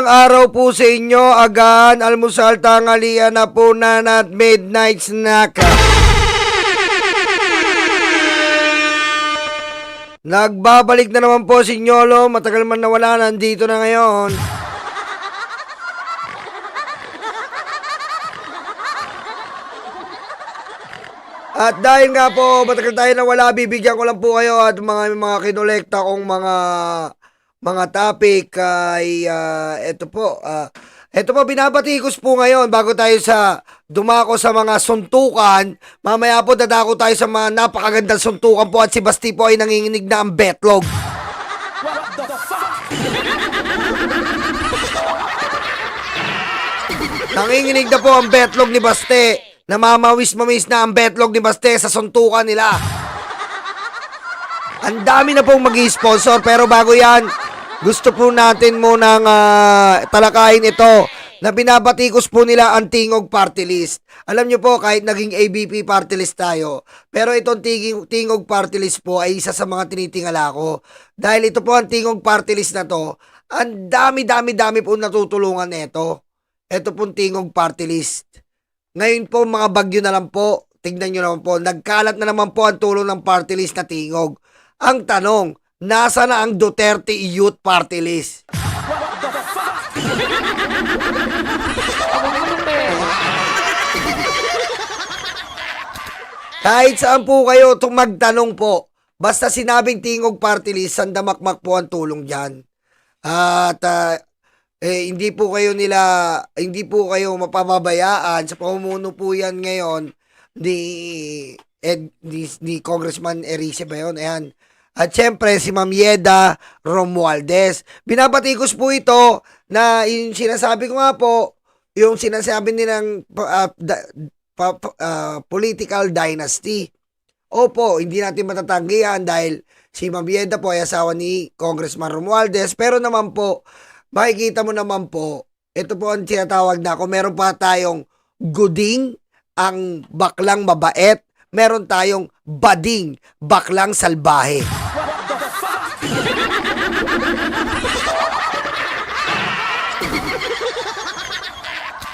Ang araw po sa inyo, agan, almusal, tanghalian, hapunan at midnight snack. Nagbabalik na naman po si Nyolo, matagal man nawala, nandito na ngayon. At dahil nga po, matagal tayo nawala, bibigyan ko lang po kayo at mga kinolekta kong mga topic ay ito po. Ito po, binabatikos po ngayon bago tayo dumako sa mga suntukan. Mamaya po dadako tayo sa mga napakagandang suntukan po at si Basti po ay nanginginig na ang betlog. Nanginginig na po ang betlog ni Basti. Namamawis-mawis na ang betlog ni Basti sa suntukan nila. Ang dami na pong mag-i-sponsor pero bago yan, gusto po natin munang talakayin ito na binabatikos po nila ang Tingog Party List. Alam nyo po, kahit naging ABP Party List tayo, pero itong Tingog Party List po ay isa sa mga tinitingala ko. Dahil ito po ang Tingog Party List na to, ang dami po natutulungan nito. Ito pong Tingog Party List. Ngayon po mga bagyo na lang po, tignan nyo naman po, nagkalat na naman po ang tulong ng party list na Tingog. Ang tanong, nasa na ang Duterte Youth Party List? Kahit saan po kayo magtanong po, basta sinabing Tingog Party List, sandamakmak po ang tulong dyan. At hindi po kayo mapababayaan sa pamumuno po yan ngayon ni Congressman Erice ba yun? Ayan. At syempre si Ma'am Yeda Romualdez. Binabatikos po ito na yung sinasabi ko nga po, yung sinasabi nilang political dynasty. Opo, hindi natin matatanggihan dahil si Ma'am Yeda po ay asawa ni Congressman Romualdez. Pero naman po, makikita mo naman po, ito po ang tinatawag na kung meron pa tayong guding, ang baklang mabait, meron tayong bading, baklang salbahe.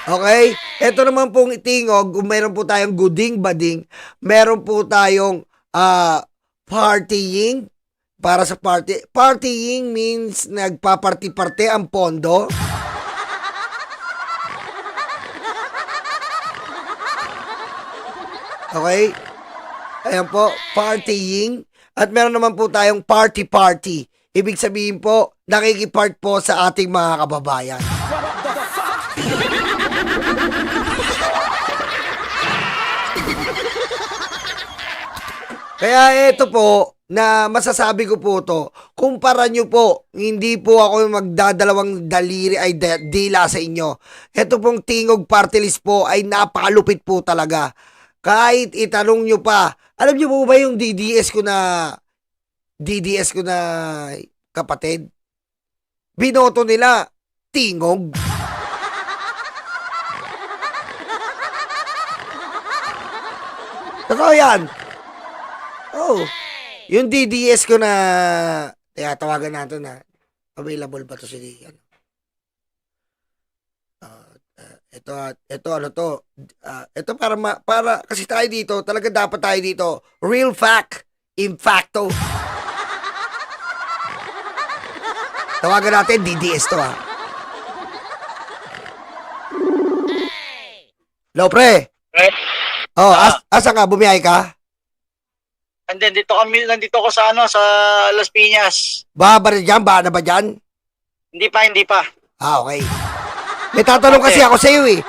Okay? Ito naman pong Tingog, kung meron po tayong guding, bading, meron po tayong partying. Para sa party. Partying means nagpaparty-parte ang pondo. Okay? Ayan po, partying. At meron naman po tayong party-party. Ibig sabihin po, nakikipart po sa ating mga kababayan. Kaya ito po, na masasabi ko po to, kumpara nyo po, hindi po ako magdadalawang daliri ay dila sa inyo. Ito pong Tingog Party List po ay napakalupit po talaga. Kahit itanong nyo pa, alam nyo po ba yung DDS ko na kapatid? Binoto nila, Tingog. Totoo yan. Oh. Yung DDS ko na tawagan natin na available ba to si ito ano to ito para kasi tayo dito talaga dapat tayo dito real fact in facto. Tawagan natin DDS to Hello pre. Oh, asa ka, bumiyahe ka? Nandito ko sa Las Piñas. Ba dyan? Ba na ba dyan? Hindi pa. Okay. May tatanong kasi ako sa iyo eh.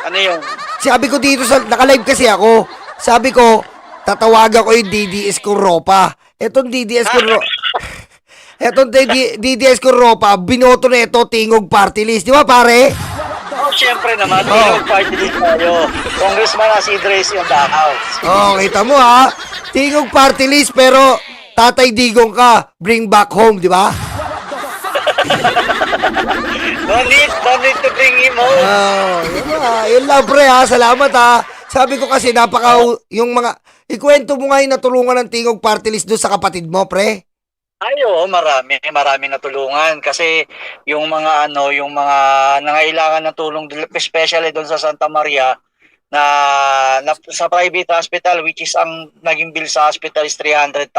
Ano yun? Sabi ko dito naka-live kasi ako. Sabi ko, tatawagan ko yung DDS ko ropa. Etong DDS ko ropa, binoto na ito Tingog Party List. Di ba pare? Oh, syempre naman. Tingog Party List tayo. Congressman Isidro is in the house. Oh, kita mo ha. Tingog Party List pero Tatay Digong ka, bring back home, di ba? No need to bring him home. Yun lang pre ha, salamat ha. Sabi ko kasi yung mga, ikwento mo nga yung natulungan ng Tingog Party List doon sa kapatid mo pre. Ay, oo, maraming natulungan kasi yung mga yung mga nangailangan ng tulong especially doon sa Santa Maria na sa private hospital, which is ang naging bill sa hospital is 300,000,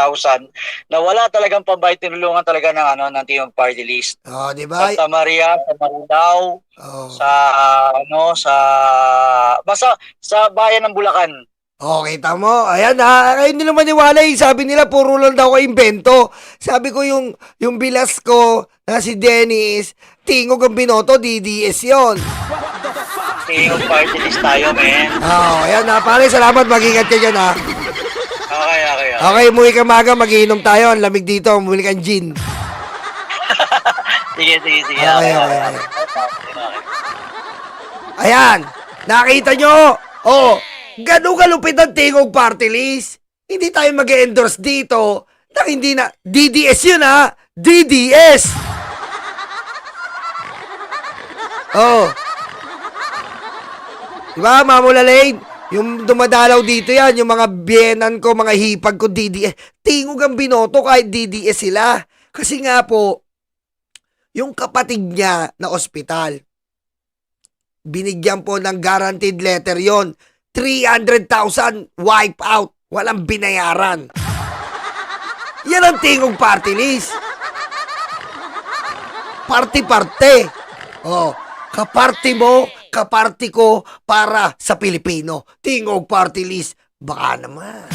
na wala talagang pambayad, tinulungan talaga ng ng Timog Party List. Oh, di ba? Santa Maria, sa Marilao, Oh. sa basta sa bayan ng Bulacan. Oh, kita mo. Ayan ha. Ayun, hindi naman maniwala eh. Sabi nila, puro lang daw ako invento. Sabi ko yung bilas ko na si Dennis, tingog ang binoto, DDS yon. Timog Party List tayo, men. Oh, ayan ha. Pare, salamat. Mag-ingat ka dyan ha. Okay. Okay, umuwi ka maga. Mag-iinom tayo. Ang lamig dito. Umuli kang gin. Sige. Okay. Ayan. Nakita nyo? Oh, ganun kalupit ang tingog party list. Hindi tayo mag-endorse dito na hindi na DDS yun ha. DDS. Oh. Diba, Mamula Lane? Yung dumadalaw dito yan, yung mga biyenan ko, mga hipag ko, DDS. Tingog ang binoto kahit DDS sila. Kasi nga po, yung kapatid niya na ospital, binigyan po ng guaranteed letter yon. 300,000 wipe out. Walang binayaran. Yan ang tingog party list. Party-parte. Oh, kaparty mo, kaparty ko para sa Pilipino. Tingog party list. Baka naman.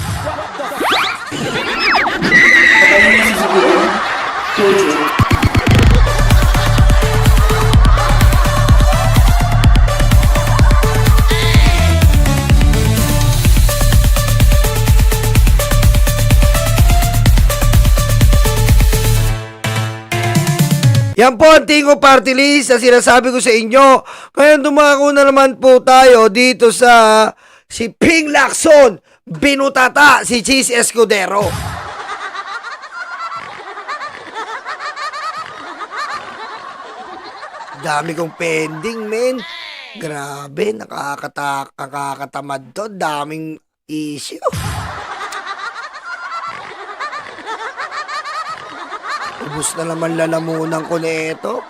Yan po ang Tingo Party List na sinasabi ko sa inyo. Ngayon dumako na naman po tayo dito sa si Ping Lacson, binutata si Cheese Escudero. Dami kong pending, men. Grabe, nakakatamad to. Daming issue. Ubus na naman lalamunan ko nito.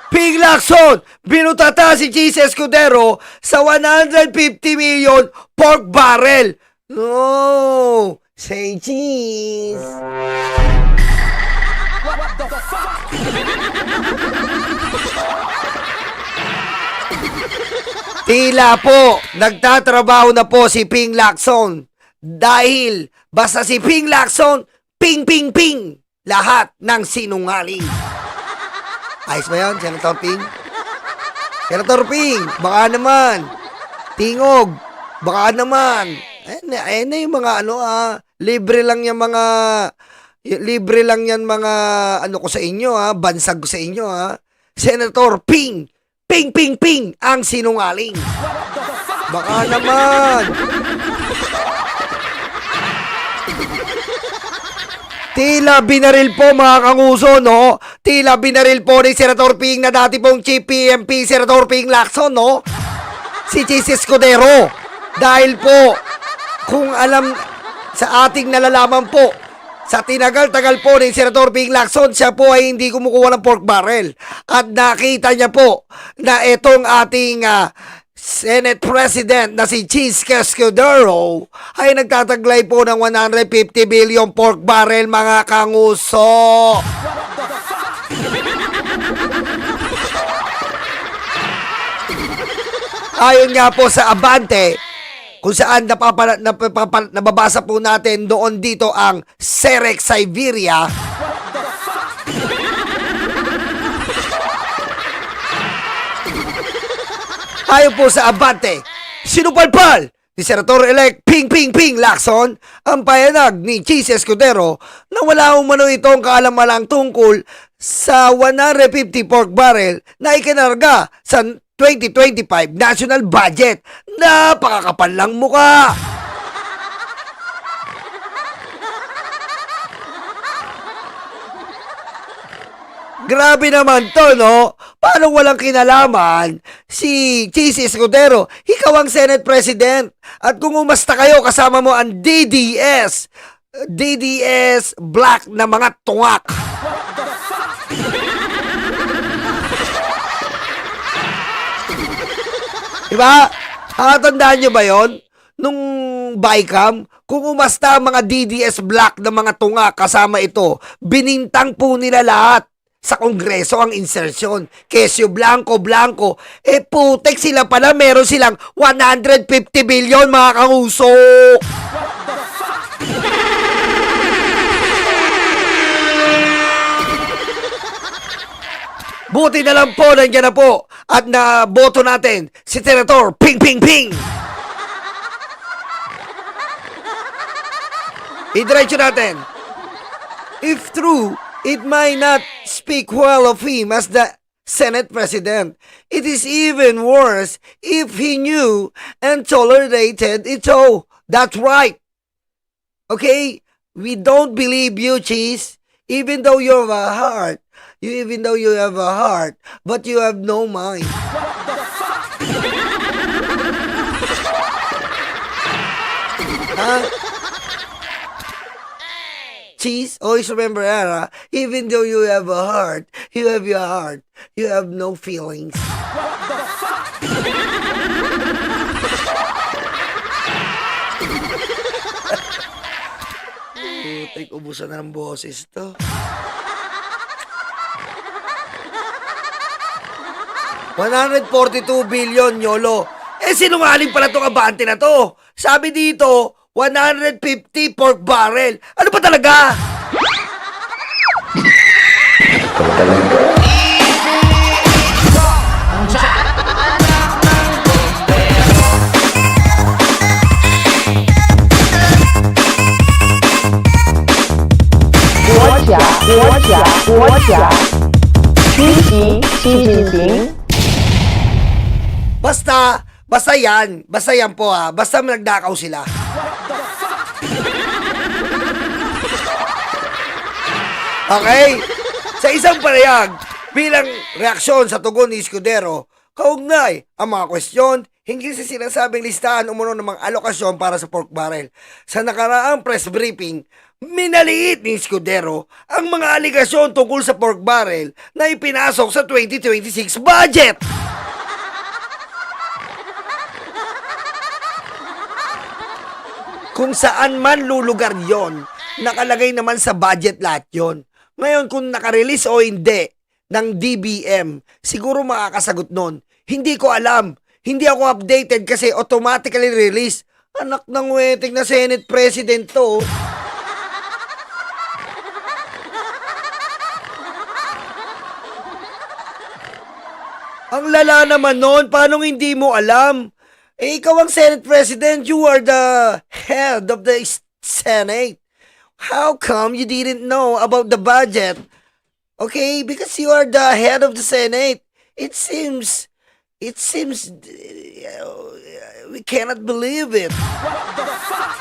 Ping Lacson, binutata si Cheese Escudero sa 150 million pork barrel. No, say cheese. Tila po, nagtatrabaho na po si Ping Lacson. Dahil basta si Ping Lacson, ping ping ping, lahat ng sinungaling. Ayos ba yun, Senator Ping? Senator Ping, baka naman. Tingog, baka naman. Ayun na yung mga libre lang yan mga ko sa inyo bansag ko sa inyo Senator Ping, ping ping ping ang sinungaling. Baka naman. Tila binaril po mga kanguso, no? Tila binaril po ni Senator Ping na dati pong Chief PMP Senator Ping Lacson, no? Si Cheese Escudero. Dahil po, kung alam sa ating nalalaman po, sa tinagal-tagal po ni Senator Ping Lacson, siya po ay hindi kumukuha ng pork barrel. At nakita niya po na itong ating Senate President na si Cheese Escudero ay nagtataglay po ng 150 billion pork barrel, mga kanguso. Ayon nga po sa Abante, kung saan nababasa po natin doon dito ang Serek Siberia. Ayon po sa Abante, sinupalpal ni Senator-elect Ping Ping Ping Lacson ang payanag ni Cheese Escudero na wala umano itong kaalam-alang tungkol sa 150 pork barrel na ikinarga sa 2025 national budget. Napakakapal lang mukha. Grabe naman to, no? Paano walang kinalaman si Cheese Escudero? Ikaw ang Senate President. At kung umasta kayo, kasama mo ang DDS. DDS black na mga tungak. Diba? Tandaan nyo ba yon? Nung BICAM, kung umasta ang mga DDS black na mga tunga kasama ito, binintang po nila lahat sa Kongreso ang insertion. Kesyo Blanco, putek sila pala, meron silang 150 billion mga kausok. Buti na lang po, nandiyan na po. At naboto natin si Senator Ping Ping Ping. Idiretso natin. If true, it might not speak well of him as the Senate President. It is even worse if he knew and tolerated it all. That's right. Okay? We don't believe you, Cheese. Even though you have a heart, but you have no mind. Huh? Cheese, always remember that, even though you have a heart, you have no feelings. Putik, ubusan na ng boses to. $142 billion, YOLO. Sinungaling pala itong abante na to. Sabi dito, 150 pork barrel. Ano ba talaga? Basta yan po ha. Basta nagdakaw sila. Okay? Sa isang parehag, bilang reaksyon sa tugon ni Escudero, kaugnay ang mga kwestiyon hinggil sa sinasabing listahan umuno ng mga alokasyon para sa pork barrel. Sa nakaraang press briefing, minaliit ni Escudero ang mga aligasyon tungkol sa pork barrel na ipinasok sa 2026 budget. Kung saan man lulugar yon, nakalagay naman sa budget lahat yon. Ngayon kung nakarelease o hindi ng DBM, siguro makakasagot nun. Hindi ko alam. Hindi ako updated kasi automatically release. Anak ng weting na Senate President to. Ang lala naman nun, paano hindi mo alam? Ikaw ang Senate President, you are the head of the Senate. How come you didn't know about the budget? Okay, because you are the head of the Senate. It seems, we cannot believe it. What the fuck?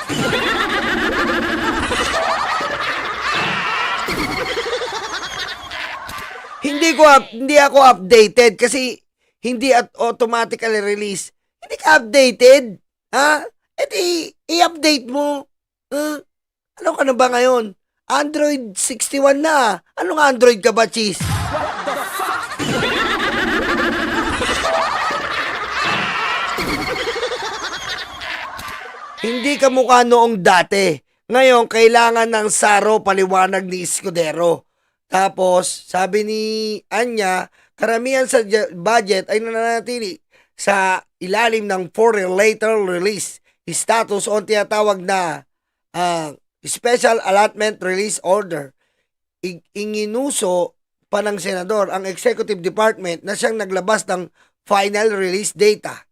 Hindi ako updated kasi hindi automatically release. Hindi ka updated? Ha? I-update mo. Ano ka na ba ngayon? Android 61 na. Anong Android ka ba, Cheese? What the fuck? Hindi ka mukha noong dati. Ngayon, kailangan ng saro paliwanag ni Escudero. Tapos, sabi ni Anya, karamihan sa budget ay nananatili sa ilalim ng foreign later release status o tinatawag na Special Allotment Release Order. Inginuso pa ng senador ang Executive Department na siyang naglabas ng final release data.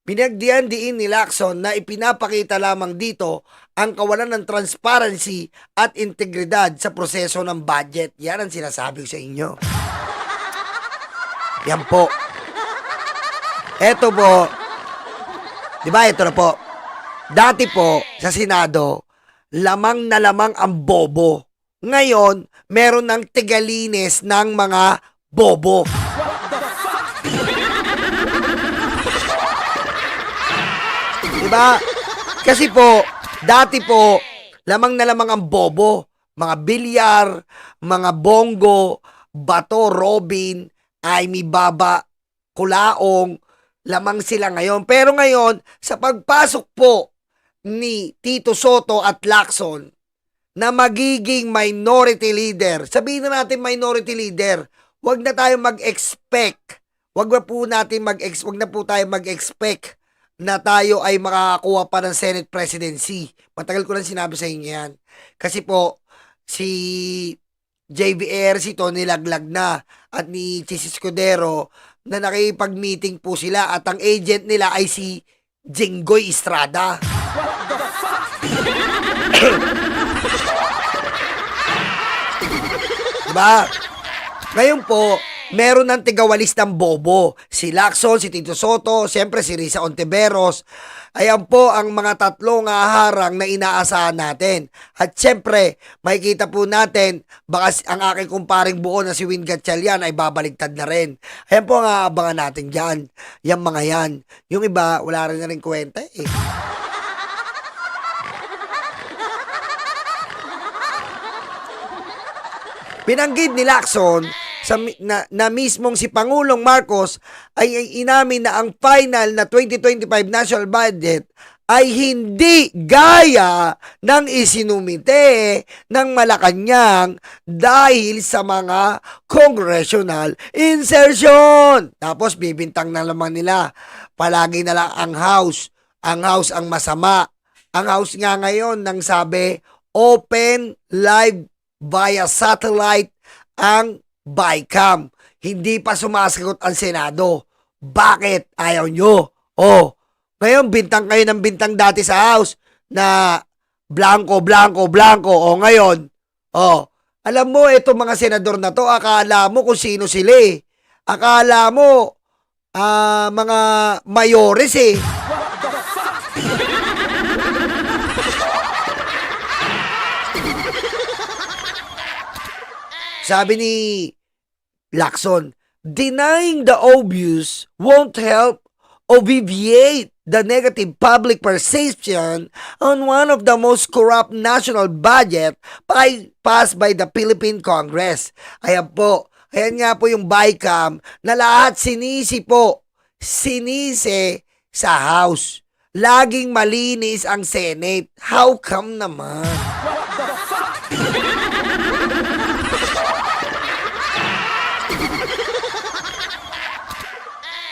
Pinagdiin ni Lacson na ipinapakita lamang dito ang kawalan ng transparency at integridad sa proseso ng budget. Yan ang sinasabi ko sa inyo. Yan po. Eto po. Diba ito na po. Dati po sa Senado, lamang na lamang ang bobo. Ngayon, meron ng tigalinis ng mga bobo. Diba? Kasi po, dati po, lamang na lamang ang bobo. Mga bilyar, mga bongo, bato, Robin, Aimee Baba, Kulaong, lamang sila ngayon. Pero ngayon, sa pagpasok po ni Tito Soto at Lacson na magiging minority leader, sabihin na natin minority leader, wag na tayo mag-expect, wag na po tayo mag-expect na tayo ay makakakuha pa ng Senate presidency. Matagal ko lang sinabi sa inyo yan. Kasi po, si JVR, si Tony Laglag na at ni Chis Escudero na nakipag-meeting po sila at ang agent nila ay si Jenggoy Estrada. Diba? Ngayon po, meron ng tigawalis ng bobo. Si Lacson, si Tito Soto, siyempre si Risa Ontiveros. Ayan po ang mga tatlong harang na inaasahan natin. At siyempre, makikita po natin, baka ang aking kumparing buo na si Win Gatchalian ay babaligtad na rin. Ayan po ang aabangan natin dyan. Yung mga yan. Yung iba, wala rin na rin kwenta eh. Binanggit ni Lacson na mismong si Pangulong Marcos ay inamin na ang final na 2025 national budget ay hindi gaya ng isinumite ng Malacanang dahil sa mga congressional insertion. Tapos bibintang na naman nila. Palagi na lang ang House. Ang House ang masama. Ang House nga ngayon nang sabi, open live via satellite ang BICAM. Hindi pa sumasagot ang Senado. Bakit? Ayaw nyo. Oh, ngayon bintang kayo ng bintang dati sa House na blanco, blanco, blanco. O ngayon, alam mo, itong mga senador na to, akala mo kung sino sila eh. Akala mo, mga mayores eh. Sabi ni Lacson, denying the obvious won't help obviate the negative public perception on one of the most corrupt national budget passed by the Philippine Congress. Ayan po, ayan nga po yung BICAM na lahat sinisi sa House. Laging malinis ang Senate. How come naman?